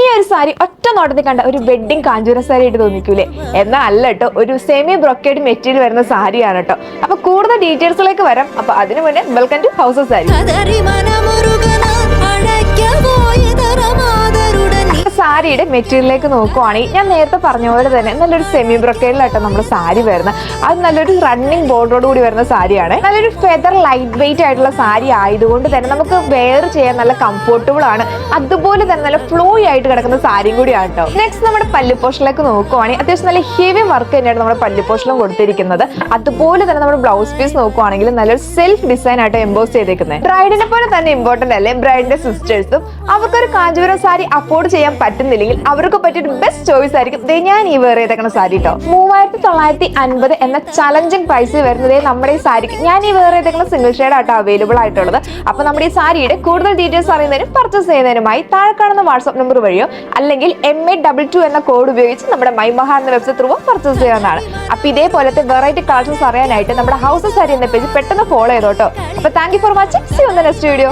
ഈ ഒരു സാരി ഒറ്റ നോട്ടത്തിൽ കണ്ട ഒരു വെഡിങ് കാഞ്ചൂര സാരി ആയിട്ട് തോന്നിക്കൂലേ? എന്നാൽ അല്ല കേട്ടോ, ഒരു സെമി ബ്രൊക്കേഡ് മെറ്റീരിയൽ വരുന്ന സാരിയാണ് കേട്ടോ. അപ്പൊ കൂടുതൽ ഡീറ്റെയിൽസിലേക്ക് വരാം. അപ്പൊ അതിനു മുന്നേ welcome to house of sari. സാരിയുടെ മെറ്റീരിയലിലേക്ക് നോക്കുവാണെങ്കിൽ ഞാൻ നേരത്തെ പറഞ്ഞ പോലെ തന്നെ നല്ലൊരു സെമി ബ്രൊക്കേഡിലാട്ടോ നമ്മൾ സാരി വരുന്നത്. അത് നല്ലൊരു റണ്ണിങ് ബോർഡറോട് കൂടി വരുന്ന സാരിയാണ്. നല്ലൊരു ഫെദർ ലൈറ്റ് വെയിറ്റ് ആയിട്ടുള്ള സാരി ആയതുകൊണ്ട് തന്നെ നമുക്ക് വെയർ ചെയ്യാൻ നല്ല കംഫർട്ടബിൾ ആണ്. അതുപോലെ തന്നെ നല്ല ഫ്ലോയി ആയിട്ട് കിടക്കുന്ന സാരിയും കൂടിയാണ് കേട്ടോ. നെക്സ്റ്റ് നമ്മുടെ പല്ലു പോർഷനിലേക്ക് നോക്കുവാണെങ്കിൽ അത്യാവശ്യം നല്ല ഹെവി വർക്ക് തന്നെയാണ് നമ്മുടെ പല്ലു പോർഷനിലും കൊടുത്തിരിക്കുന്നത്. അതുപോലെ തന്നെ നമ്മുടെ ബ്ലൗസ് പീസ് നോക്കുവാണെങ്കിൽ നല്ലൊരു സെൽഫ് ഡിസൈൻ ആയിട്ട് എംബോസ് ചെയ്തേക്കുന്നത്. ബ്രൈഡിനെ പോലെ തന്നെ ഇമ്പോർട്ടന്റ് അല്ലേ ബ്രൈഡിന്റെ സിസ്റ്റേഴ്സും? അവർക്കൊരു കാഞ്ചീപുരം സാരി അഫോർഡ് ചെയ്യാൻ പറ്റുന്നില്ലെങ്കിൽ അവർക്ക് പറ്റിയൊരു ബെസ്റ്റ് ചോയ്സ് ആയിരിക്കും ഞാൻ ഈ വേറെ ചെയ്തേക്കുന്ന സാരി കേട്ടോ. 3950 എന്ന ചലഞ്ചിങ് പ്രൈസിൽ വരുന്നതേ നമ്മുടെ ഈ സാരിക്ക് ഞാൻ ഈ വേറെ ചെയ്തേക്കുന്ന സിംഗിൾ ഷെയ്ഡ് ആട്ടോ അവൈലബിൾ ആയിട്ടുള്ളത്. അപ്പൊ നമ്മുടെ ഈ സാരിയുടെ കൂടുതൽ ഡീറ്റെയിൽസ് അറിയുന്നതിനും പർച്ചേസ് ചെയ്യുന്നതിനുമായി താഴെ കാണുന്ന വാട്സ്ആപ്പ് നമ്പർ വഴിയോ അല്ലെങ്കിൽ MA22 എന്ന കോഡ് ഉപയോഗിച്ച് നമ്മുടെ മൈമഹാർ എന്ന വെബ്സൈറ്റ് ത്രൂ പർച്ചേസ് ചെയ്യാവുന്നതാണ്. അപ്പൊ ഇതേപോലത്തെ വെറൈറ്റി കളക്ഷൻസ് അറിയാനായിട്ട് നമ്മുടെ ഹൗസ് ഓഫ് സാരി എന്ന പേജ് പെട്ടെന്ന് ഫോളോ ചെയ്തോട്ടോ. അപ്പൊ thank you for watching. See you in the next video.